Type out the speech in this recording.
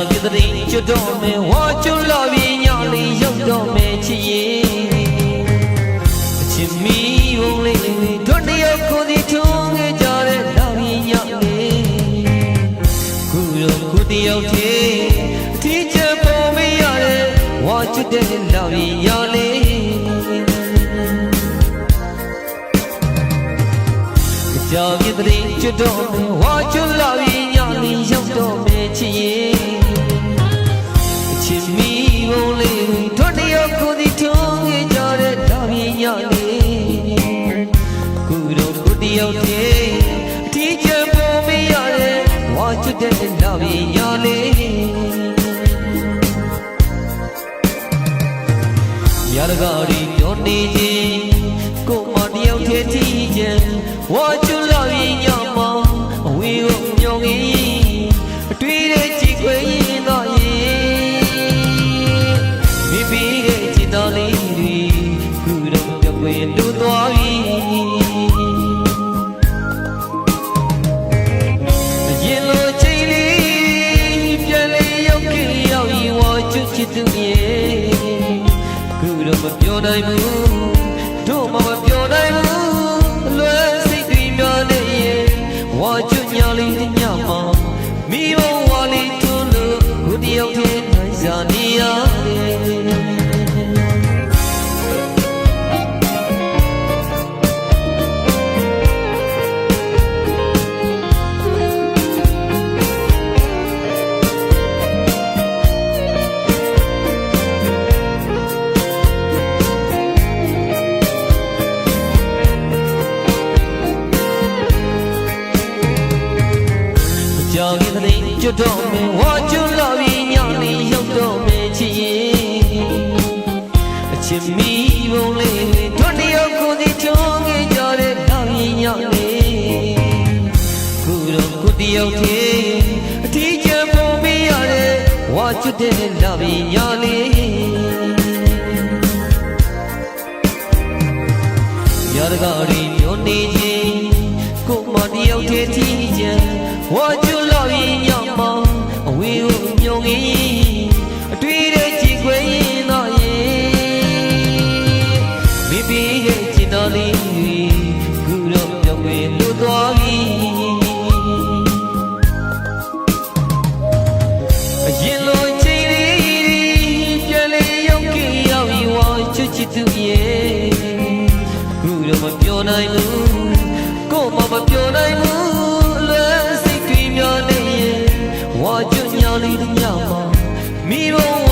ပြတဲ့ကျွတ်တော်မယ်ဝါကျွလာပြီးညလေးရောက်တော့မယ်ချစ်ရင်အချစ်မီဘုံလေးတို့တယောက်ကိုဒီထုံးခဲ့ကြတဲ့လာပြီးညလေးခုတော့ခုတယောက်တည်းအထီးချက်ပေါ်မရတဲ့ဝါကျွတဲ့လာပြီးညလေးကြာပြတဲ့ကျွတ်တော်မယ်ဝါကျွလာပြီးညလေးရောက်တော့မယ်ချစ်ရင်အချစ်မီဘုံလေးတို့တယောက်ကိုဒီထုံးခဲ့ကြတဲ့လာပြီးညလေးခုတော့ခုတယောက်တည်းအထီးချက်ပေါ်မရတဲ့ဝါကျွတဲ့လာပြီးညလေးရတကားဒီပြောနေခြင်းကိုမတယောက်တည်းထီးခြင်းဝါကျွလာပြီးညမှာအဝေးကိုညောင်းရင်အတွေ့တဲ့ကြည်ခွေရင်တော့ရင်မိမိရဲ့ချစ်တော်လေးတွေခုတော့ပြောင်းဝင်တူသွားပြီရင်လိုချိန်လေးပြန်လေရောက်ခဲ့ရောက်ရင်ဝါကျွချစ်သူရဲ့ခုတော့မပြောနိုင်ဘူးတို့မပြောနိုင်ဘူးလွယ်စိတ်တွေများနေရဲ့ဝါကျွညာလေးတညမှာမိဘဝလေးထုံးလို့ကိုတယောက်တည်းနိုင်စားနေရတယ်ကြာခဲ့တဲ့ကျွတ်တော်မယ်ဝါကျွလာပြီးညလေးရောက်တော့မယ်ချစ်ရင်အချစ်မီဘုံလေးတို့တယောက်ကိုဒီထုံးခဲ့ကြတဲ့လာပြီးညလေးခုတော့ခုတယောက်တည်းအထီးချက်ပေါ်မရတဲ့ဝါကျွတဲ့လာပြီးညလေးရတကားရီပြောနေခြင်းကိုမတယောက်တည်းထီးခြင်းဝါကျွလာပြီးညမှာအဝေးကိုညောင်းရင်အတွေ့တဲ့ကြည်ခွေရင်တော့ရင်မိမိရဲ့ချစ်တော်လေးခုတော့ပြောင်းဝင်လို့သွားပြီအရင်လိုချိန်လေးပြန်လေရောက်ခဲ့ရောက်ရင်ဝါကျွချစ်သူရဲ့ခုတော့မပြောနိုင်ဘူးကိုမပြောနိုင်ဘူးဝါကျွညာလေးတညမှာမိဘဝ